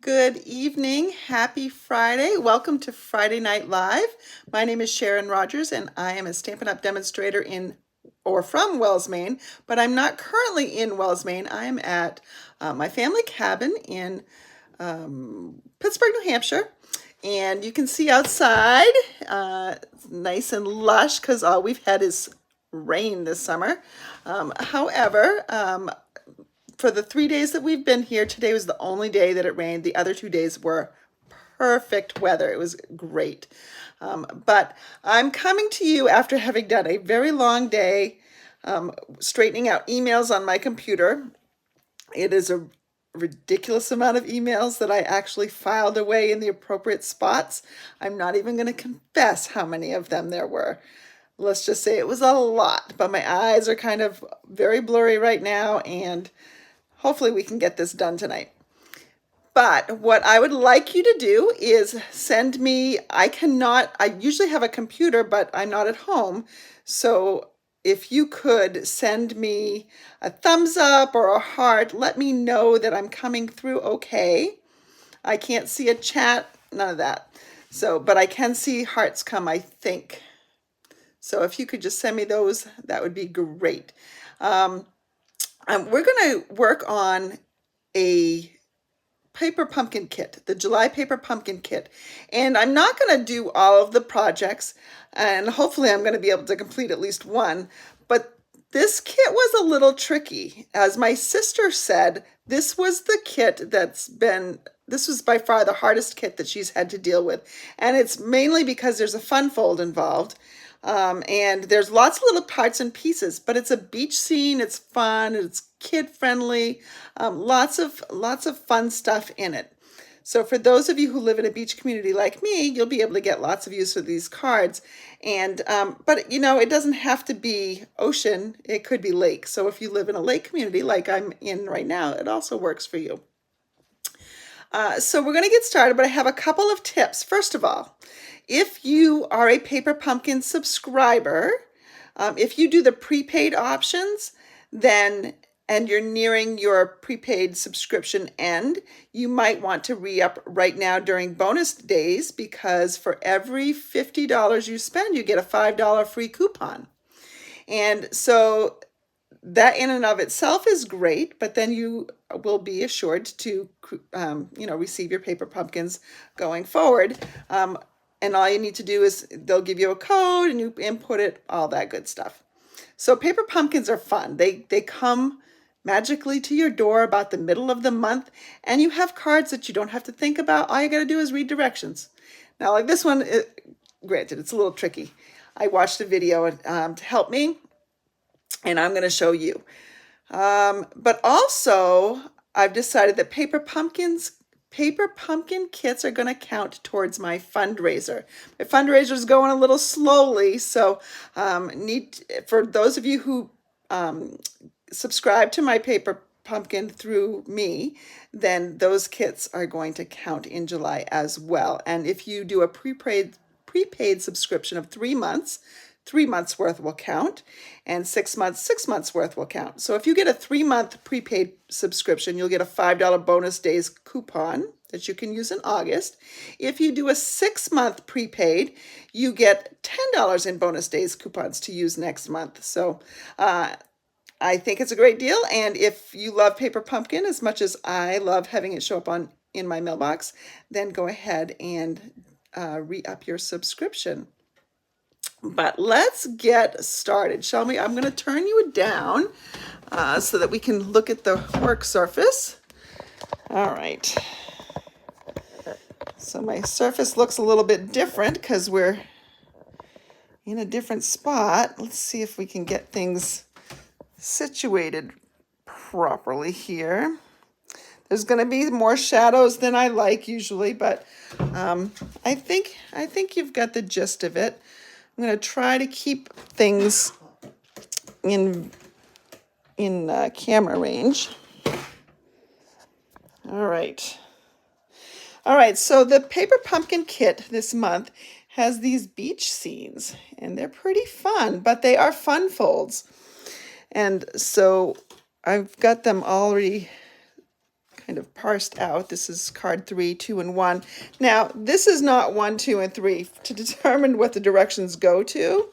Good evening. Happy Friday. Welcome to Friday Night Live. My name is Sharon Rogers and I am a Stampin' Up! Demonstrator in or from Wells, Maine, but I'm not currently in Wells, Maine. I'm at my family cabin in Pittsburgh, New Hampshire. And you can see outside, it's nice and lush because all we've had is rain this summer. However, for the 3 days that we've been here, today was the only day that it rained. The other 2 days were perfect weather. It was great. But I'm coming to you after having done a very long day straightening out emails on my computer. It is a ridiculous amount of emails that I actually filed away in the appropriate spots. I'm not even going to confess how many of them there were. Let's just say it was a lot, but my eyes are kind of very blurry right now, and hopefully we can get this done tonight. But what I would like you to do is send me, I usually have a computer, but I'm not at home. So if you could send me a thumbs up or a heart, let me know that I'm coming through okay. I can't see a chat, none of that. So, but I can see hearts come, I think. So if you could just send me those, that would be great. We're going to work on a paper pumpkin kit, the July paper pumpkin kit. And I'm not going to do all of the projects, and hopefully I'm going to be able to complete at least one. But this kit was a little tricky. As my sister said, this was the kit this was by far the hardest kit that she's had to deal with. And it's mainly because there's a fun fold involved. And there's lots of little parts and pieces, but it's a beach scene. It's fun. It's kid friendly. Lots of fun stuff in it. So for those of you who live in a beach community like me, you'll be able to get lots of use for these cards. And but you know, it doesn't have to be ocean. It could be lake. So if you live in a lake community like I'm in right now, it also works for you. So we're going to get started, but I have a couple of tips. First of all, if you are a Paper Pumpkin subscriber, if you do the prepaid options, and you're nearing your prepaid subscription end, you might want to re-up right now during bonus days, because for every $50 you spend, you get a $5 free coupon. And so that in and of itself is great, but then you will be assured to, receive your paper pumpkins going forward. And all you need to do is they'll give you a code and you input it, all that good stuff. So paper pumpkins are fun. They come magically to your door about the middle of the month, and you have cards that you don't have to think about. All you got to do is read directions. Now, like this one, granted, it's a little tricky. I watched a video to help me, and I'm going to show you. But also, I've decided that paper pumpkin kits are going to count towards my fundraiser. My fundraiser is going a little slowly, so for those of you who subscribe to my paper pumpkin through me, then those kits are going to count in July as well. And if you do a prepaid subscription of 3 months, 3 months worth will count, and 6 months, 6 months worth will count. So if you get a 3-month prepaid subscription, you'll get a $5 bonus days coupon that you can use in August. If you do a 6-month prepaid, you get $10 in bonus days coupons to use next month. So I think it's a great deal. And if you love paper pumpkin as much as I love having it show up in my mailbox, then go ahead and re-up your subscription. But let's get started, shall we? I'm going to turn you down so that we can look at the work surface. All right. So my surface looks a little bit different because we're in a different spot. Let's see if we can get things situated properly here. There's going to be more shadows than I like usually, but I think you've got the gist of it. I'm going to try to keep things in camera range. All right. So the paper pumpkin kit this month has these beach scenes, and they're pretty fun, but they are fun folds. And so I've got them already kind of parsed out. This is card 3, 2, and 1. Now, this is not 1, 2, and 3. To determine what the directions go to,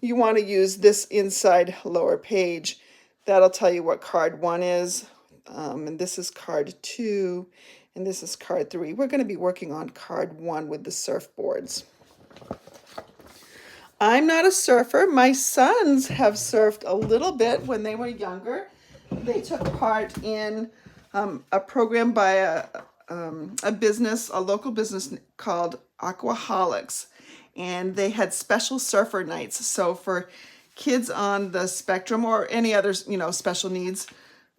you want to use this inside lower page. That'll tell you what card 1 is. And this is card 2, and this is card 3. We're going to be working on card 1 with the surfboards. I'm not a surfer. My sons have surfed a little bit when they were younger. They took part in a program by a local business called Aquaholics, and they had special surfer nights. So for kids on the spectrum or any other, special needs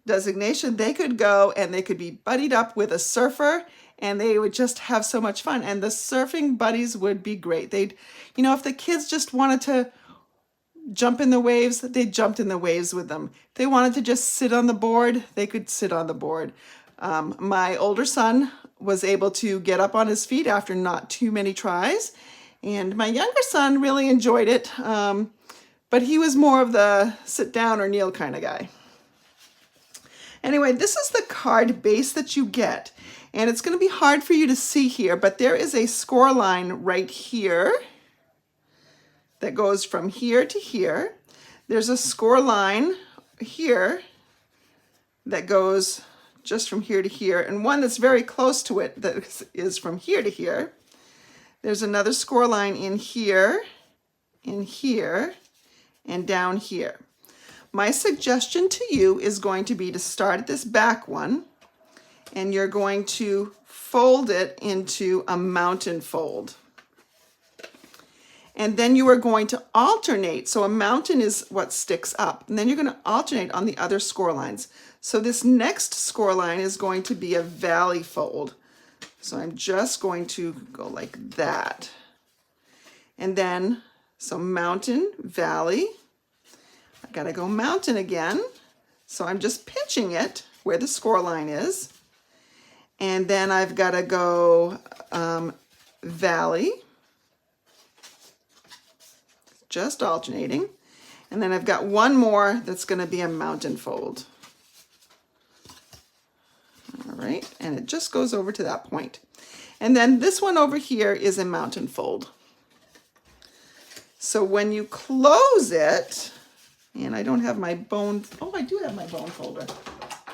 designation, they could go and they could be buddied up with a surfer, and they would just have so much fun. And the surfing buddies would be great. They'd, if the kids just wanted to jump in the waves, they jumped in the waves with them. If they wanted to just sit on the board, they could sit on the board. My older son was able to get up on his feet after not too many tries, and my younger son really enjoyed it, but he was more of the sit down or kneel kind of guy. Anyway, this is the card base that you get, and it's going to be hard for you to see here, but there is a score line right here that goes from here to here. There's a score line here that goes just from here to here, and one that's very close to it that is from here to here. There's another score line in here, and down here. My suggestion to you is going to be to start at this back one, and you're going to fold it into a mountain fold. And then you are going to alternate. So a mountain is what sticks up. And then you're going to alternate on the other score lines. So this next score line is going to be a valley fold. So I'm just going to go like that. And then, so mountain, valley. I got to go mountain again. So I'm just pinching it where the score line is. And then I've got to go valley. Just alternating. And then I've got one more that's going to be a mountain fold. All right, and it just goes over to that point. And then this one over here is a mountain fold. So when you close it, and I don't have my bone, oh, I do have my bone folder.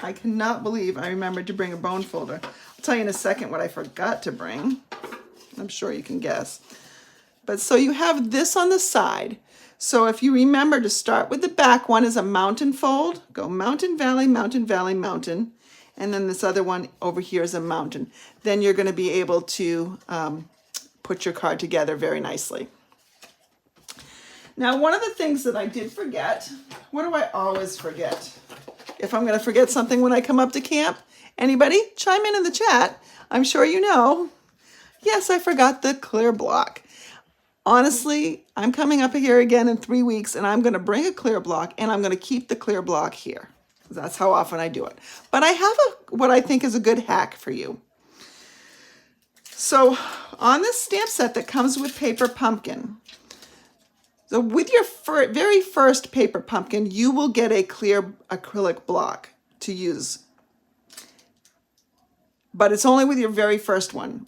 I cannot believe I remembered to bring a bone folder. I'll tell you in a second what I forgot to bring. I'm sure you can guess. But so you have this on the side. So if you remember to start with the back one as a mountain fold, go mountain, valley, mountain, valley, mountain. And then this other one over here is a mountain. Then you're going to be able to put your card together very nicely. Now, one of the things that I did forget, what do I always forget? If I'm going to forget something when I come up to camp, anybody chime in the chat. I'm sure you know. Yes, I forgot the clear block. Honestly, I'm coming up here again in 3 weeks, and I'm going to bring a clear block, and I'm going to keep the clear block here. That's how often I do it. But I have what I think is a good hack for you. So on this stamp set that comes with Paper Pumpkin, so with your very first Paper Pumpkin, you will get a clear acrylic block to use. But it's only with your very first one.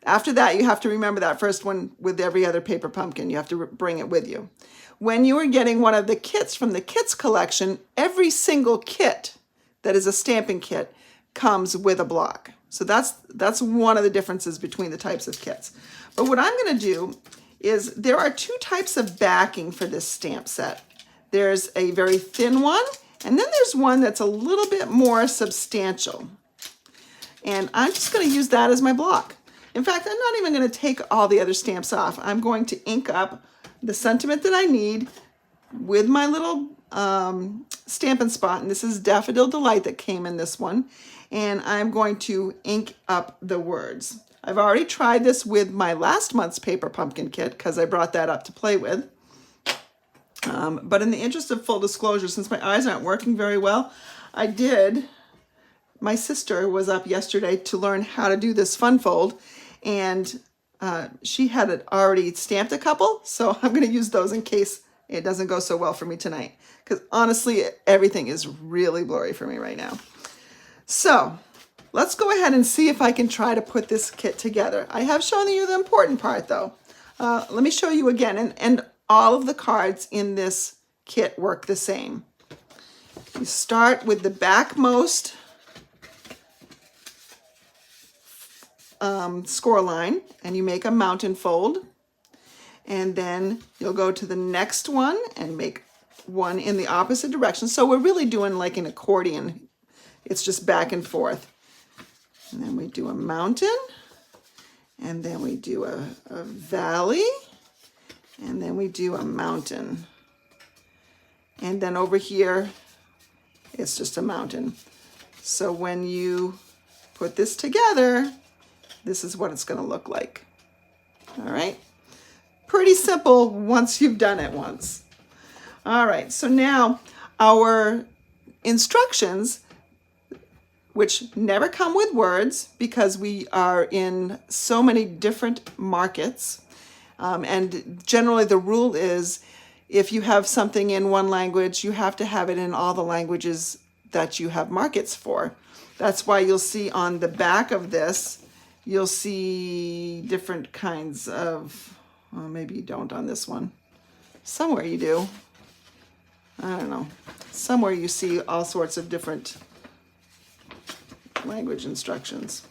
After that, you have to remember that first one with every other Paper Pumpkin. You have to bring it with you. When you are getting one of the kits from the kits collection, every single kit that is a stamping kit comes with a block. So that's one of the differences between the types of kits. But what I'm going to do is there are two types of backing for this stamp set. There's a very thin one, and then there's one that's a little bit more substantial. And I'm just going to use that as my block. In fact, I'm not even going to take all the other stamps off. I'm going to ink up the sentiment that I need with my little Stampin' Spot, and this is Daffodil Delight that came in this one, and I'm going to ink up the words. I've already tried this with my last month's Paper Pumpkin kit because I brought that up to play with. But in the interest of full disclosure, since my eyes aren't working very well, my sister was up yesterday to learn how to do this fun fold, and she had it already stamped a couple, so I'm going to use those in case it doesn't go so well for me tonight. Because honestly, everything is really blurry for me right now. So let's go ahead and see if I can try to put this kit together. I have shown you the important part though. Let me show you again, and all of the cards in this kit work the same. You start with the backmost score line, and you make a mountain fold, and then you'll go to the next one and make one in the opposite direction. So we're really doing like an accordion. It's just back and forth. And then we do a mountain, and then we do a valley, and then we do a mountain. And then over here, it's just a mountain. So when you put this together, this is what it's going to look like. All right. Pretty simple once you've done it once. All right. So now our instructions, which never come with words because we are in so many different markets. And generally the rule is if you have something in one language, you have to have it in all the languages that you have markets for. That's why you'll see on the back of this, you'll see different kinds of, well, maybe you don't on this one. Somewhere you do. I don't know. Somewhere you see all sorts of different language instructions.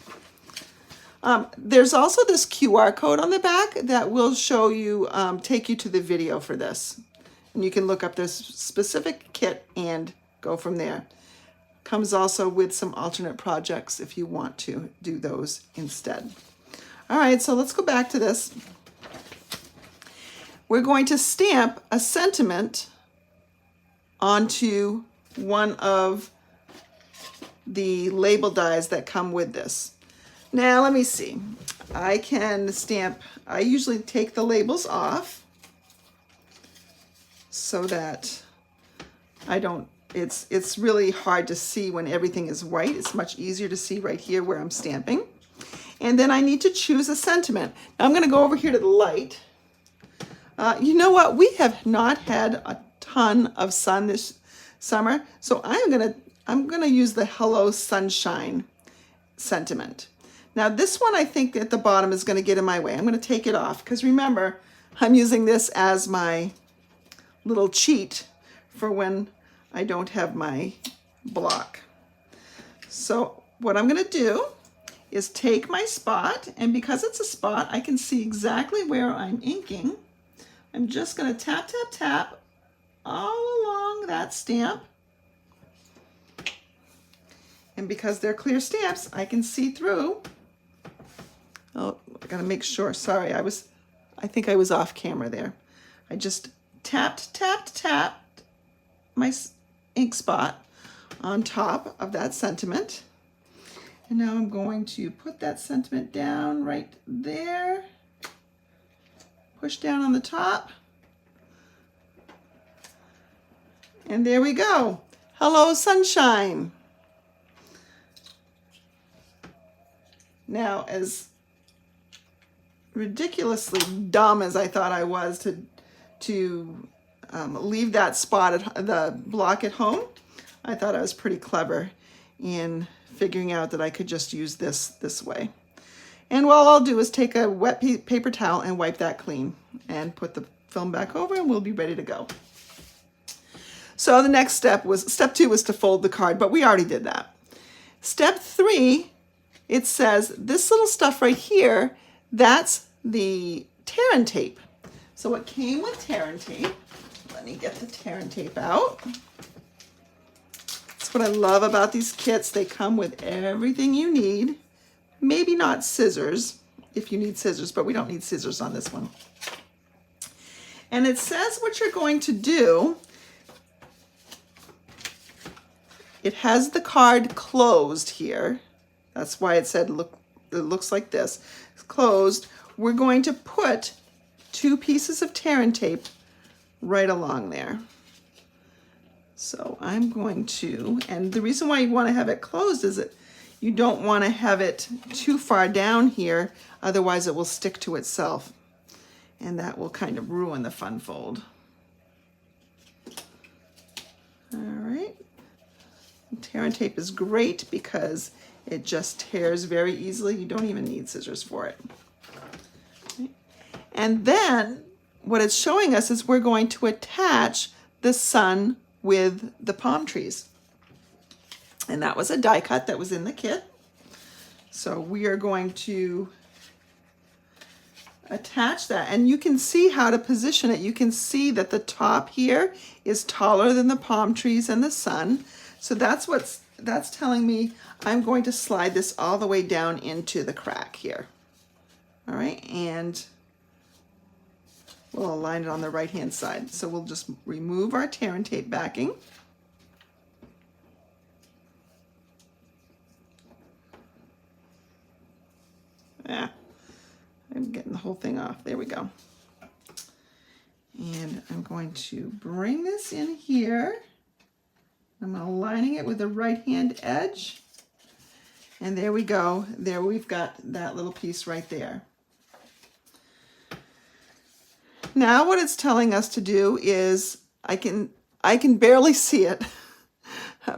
There's also this QR code on the back that will show you, take you to the video for this. And you can look up this specific kit and go from there. Comes also with some alternate projects if you want to do those instead. All right, so let's go back to this. We're going to stamp a sentiment onto one of the label dies that come with this. Now, let me see. I can stamp, I usually take the labels off so that I don't, it's really hard to see when everything is white. It's much easier to see right here where I'm stamping. And then I need to choose a sentiment. Now I'm going to go over here to the light. You know what? We have not had a ton of sun this summer, so I'm gonna use the Hello Sunshine sentiment. Now this one I think at the bottom is going to get in my way. I'm going to take it off because remember, I'm using this as my little cheat for when I don't have my block. So what I'm going to do is take my spot, and because it's a spot, I can see exactly where I'm inking. I'm just going to tap, tap, tap all along that stamp. And because they're clear stamps, I can see through. Oh, I gotta make sure. Sorry, I think I was off camera there. I just tapped my ink spot on top of that sentiment. And now I'm going to put that sentiment down right there. Push down on the top. And there we go. Hello, sunshine. Now, as ridiculously dumb as I thought I was to leave that spot at the block at home, I thought I was pretty clever in figuring out that I could just use this way. And what I'll do is take a wet paper towel and wipe that clean and put the film back over, and we'll be ready to go. So the next step step 2 was to fold the card, but we already did that. Step 3, it says this little stuff right here, that's the tear and tape. So it came with tear and tape. Let me get the tear and tape out. That's what I love about these kits. They come with everything you need. Maybe not scissors, if you need scissors, but we don't need scissors on this one. And it says what you're going to do. It has the card closed here. That's why it said, look, it looks like this. It's closed. We're going to put 2 pieces of tear and tape right along there. So I'm going to, and the reason why you want to have it closed is that you don't want to have it too far down here, otherwise it will stick to itself. And that will kind of ruin the fun fold. All right. Tear and tape is great because it just tears very easily. You don't even need scissors for it. And then what it's showing us is we're going to attach the sun with the palm trees. And that was a die cut that was in the kit. So we are going to attach that, and you can see how to position it. You can see that the top here is taller than the palm trees and the sun. So that's telling me I'm going to slide this all the way down into the crack here. All right, and we'll align it on the right hand side. So we'll just remove our tear and tape backing. Yeah, I'm getting the whole thing off. There we go. And I'm going to bring this in here. I'm aligning it with the right hand edge. And there we go. There we've got that little piece right there. Now what it's telling us to do is, I can barely see it,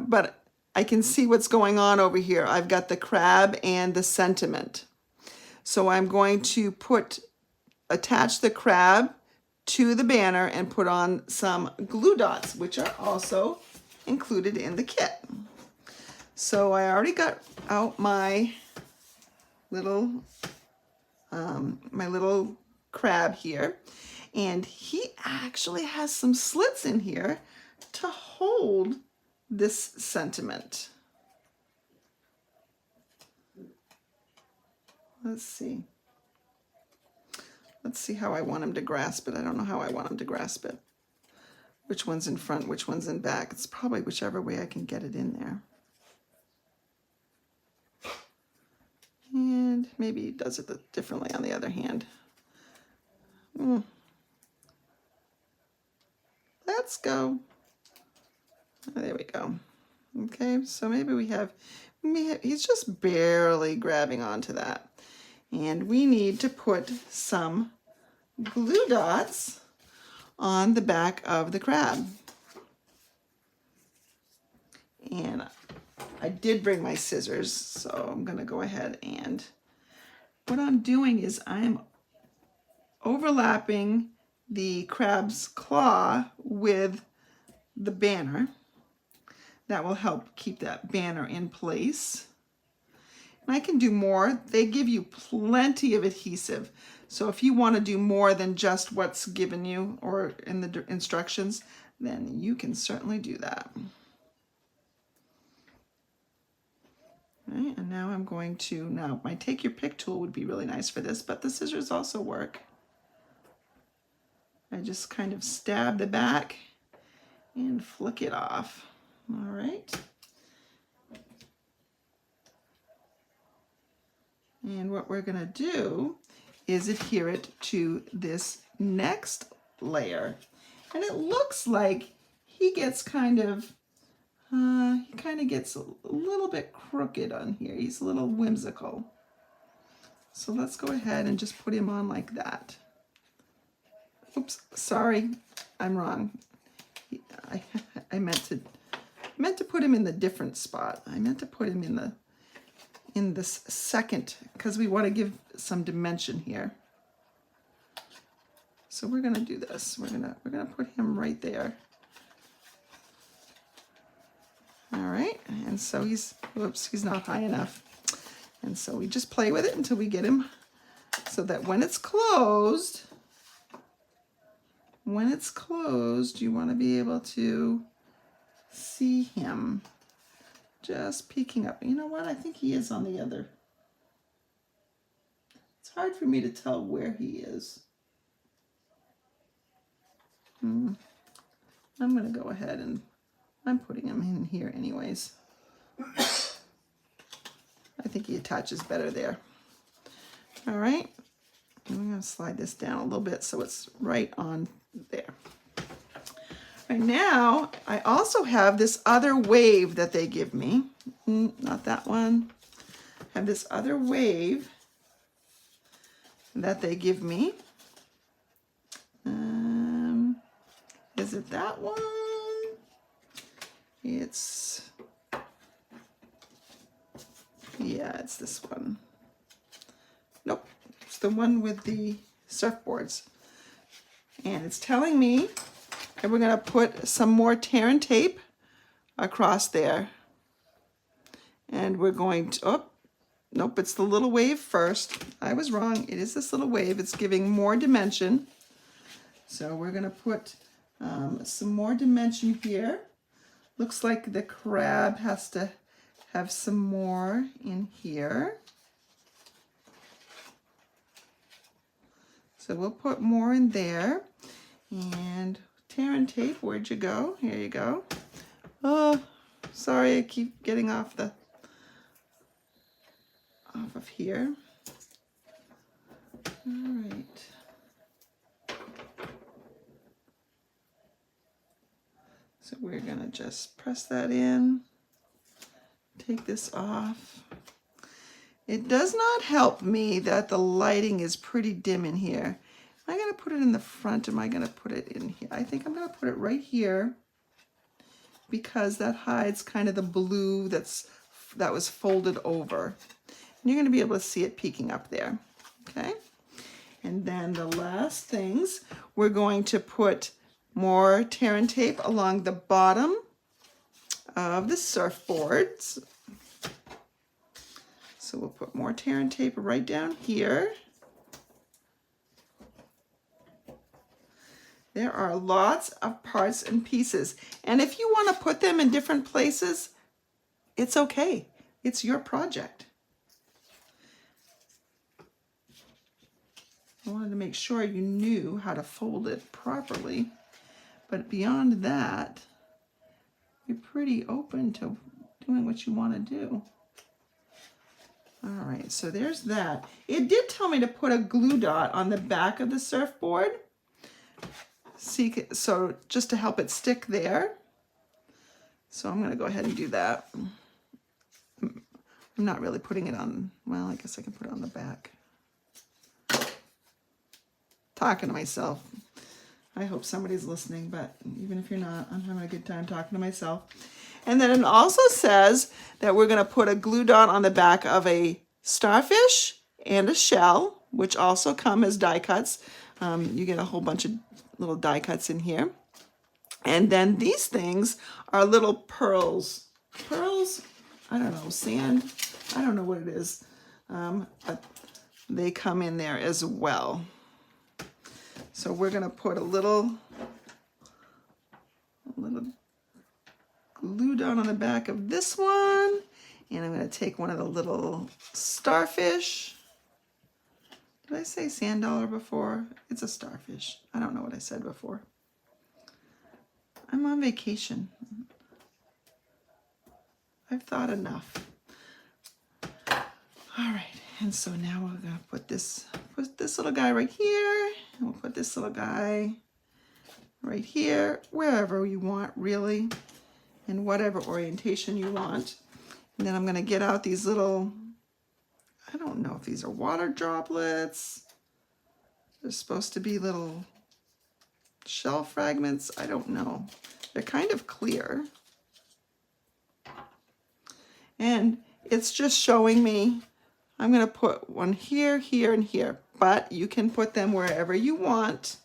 but I can see what's going on over here. I've got the crab and the sentiment. So I'm going to attach the crab to the banner and put on some glue dots, which are also included in the kit. So I already got out my little crab here, and he actually has some slits in here to hold this sentiment. Let's see how I want him to grasp it. I don't know how I want him to grasp it. Which one's in front, which one's in back. It's probably whichever way I can get it in there. And maybe he does it differently on the other hand. Let's go. There we go. Okay, so maybe he's just barely grabbing onto that. And we need to put some glue dots on the back of the crab. And I did bring my scissors, so I'm going to go ahead, and what I'm doing is I'm overlapping the crab's claw with the banner. That will help keep that banner in place. And I can do more. They give you plenty of adhesive. So if you want to do more than just what's given you or in the instructions, then you can certainly do that. All right, and now I'm going to, my take your pick tool would be really nice for this, but the scissors also work. I just kind of stab the back and flick it off. All right. And what we're going to do is adhere it to this next layer. And it looks like he gets kind of gets a little bit crooked on here. He's a little whimsical. So let's go ahead and just put him on like that. Oops, sorry, I'm wrong. I meant to put him in the different spot. I meant to put him in this second, because we want to give some dimension here. So we're gonna do this. We're gonna put him right there. All right, and so he's not high enough. And so we just play with it until we get him so that when it's closed, you want to be able to see him just peeking up. You know what? I think he is on the other. It's hard for me to tell where he is. I'm going to go ahead and I'm putting him in here anyways. I think he attaches better there. All right. I'm going to slide this down a little bit so it's right on there. Right now, I also have this other wave that they give me. Not that one. I have this other wave that they give me. Is it that one? It's Yeah, it's this one. Nope, it's the one with the surfboards. And it's telling me that we're gonna put some more tear and tape across there. And we're going to, oh, nope, it's the little wave first. I was wrong, it is this little wave. It's giving more dimension. So we're gonna put some more dimension here. Looks like the crab has to have some more in here. So we'll put more in there. And tear and tape, where'd you go? Here you go. Oh, sorry, I keep getting off of here. All right. So we're gonna just press that in, take this off. It does not help me that the lighting is pretty dim in here. Am I gonna put it in the front? Am I gonna put it in here? I think I'm gonna put it right here because that hides kind of the blue that was folded over. And you're gonna be able to see it peeking up there, okay? And then the last things, we're going to put more tear and tape along the bottom of the surfboards. So we'll put more tear and tape right down here. There are lots of parts and pieces. And if you want to put them in different places, it's okay. It's your project. I wanted to make sure you knew how to fold it properly. But beyond that, you're pretty open to doing what you want to do. All right, so there's that. It did tell me to put a glue dot on the back of the surfboard. See, so just to help it stick there. So I'm gonna go ahead and do that. I'm not really putting it on, well, I guess I can put it on the back. Talking to myself. I hope somebody's listening, but even if you're not, I'm having a good time talking to myself. And then it also says that we're gonna put a glue dot on the back of a starfish and a shell, which also come as die cuts. You get a whole bunch of little die cuts in here. And then these things are little pearls. Pearls? I don't know, sand? I don't know what it is. But they come in there as well. So we're gonna put a little glue dot on the back of this one. And I'm gonna take one of the little starfish. Did I say sand dollar before? It's a starfish. I don't know what I said before. I'm on vacation. I've thought enough. All right, and so now we're gonna put this little guy right here. And we'll put this little guy right here, wherever you want, really, in whatever orientation you want. And then I'm gonna get out these little, I don't know if these are water droplets. They're supposed to be little shell fragments. I don't know. They're kind of clear. And it's just showing me, I'm gonna put one here, here, and here, but you can put them wherever you want.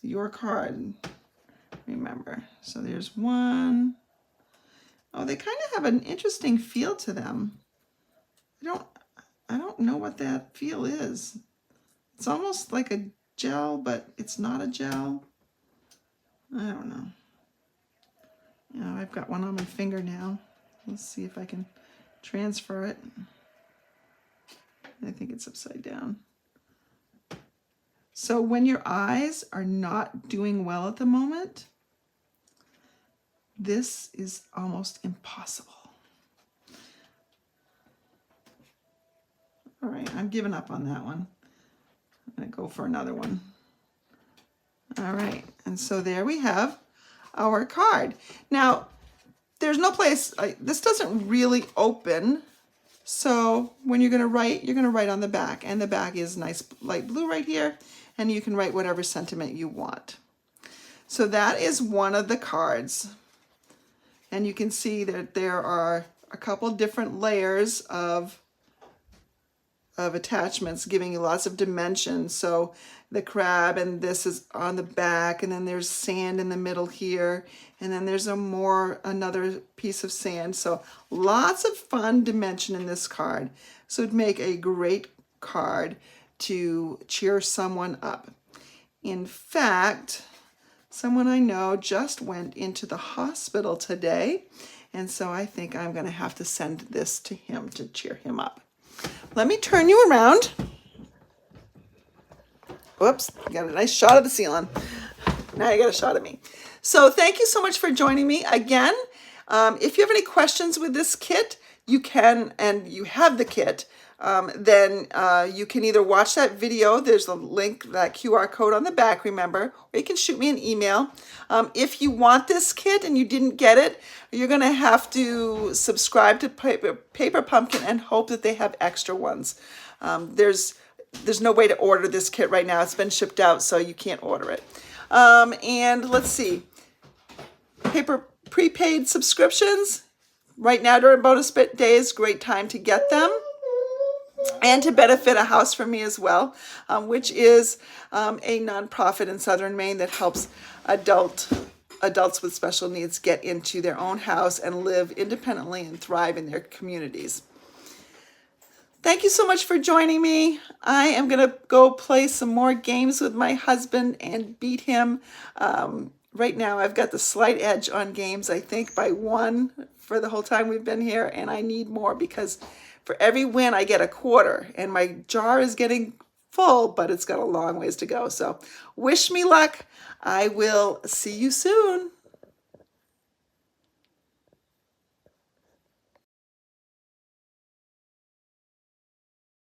Your card, remember. So there's one. Oh, they kind of have an interesting feel to them. I don't know what that feel is. It's almost like a gel, but it's not a gel. I don't know. Yeah, I've got one on my finger now. Let's see if I can transfer it. I think it's upside down. So when your eyes are not doing well at the moment, this is almost impossible. All right, I'm giving up on that one. I'm gonna go for another one. All right, and so there we have our card. Now, there's no place, this doesn't really open, so when you're gonna write on the back, and the back is nice light blue right here, and you can write whatever sentiment you want. So that is one of the cards. And you can see that there are a couple different layers of attachments, giving you lots of dimension. So the crab, and this is on the back, and then there's sand in the middle here, and then there's another piece of sand. So lots of fun dimension in this card. So it'd make a great card to cheer someone up. In fact, someone I know just went into the hospital today, and so I think I'm going to have to send this to him to cheer him up. Let me turn you around. Whoops, got a nice shot of the ceiling. Now you got a shot of me. So thank you so much for joining me again. If you have any questions with this kit, you can, and you have the kit, then you can either watch that video. There's a link, that QR code on the back, remember, or you can shoot me an email. If you want this kit and you didn't get it, you're going to have to subscribe to Paper Pumpkin and hope that they have extra ones. There's no way to order this kit right now. It's been shipped out, so you can't order it. And let's see. Paper prepaid subscriptions. Right now during bonus days, great time to get them. And to benefit a house for me as well, which is a nonprofit in Southern Maine that helps adults with special needs get into their own house and live independently and thrive in their communities. Thank you so much for joining me. I am going to go play some more games with my husband and beat him. Right now I've got the slight edge on games, I think, by 1 for the whole time we've been here, and I need more because for every win I get a quarter, and my jar is getting full, but it's got a long ways to go. So wish me luck. I will see you soon.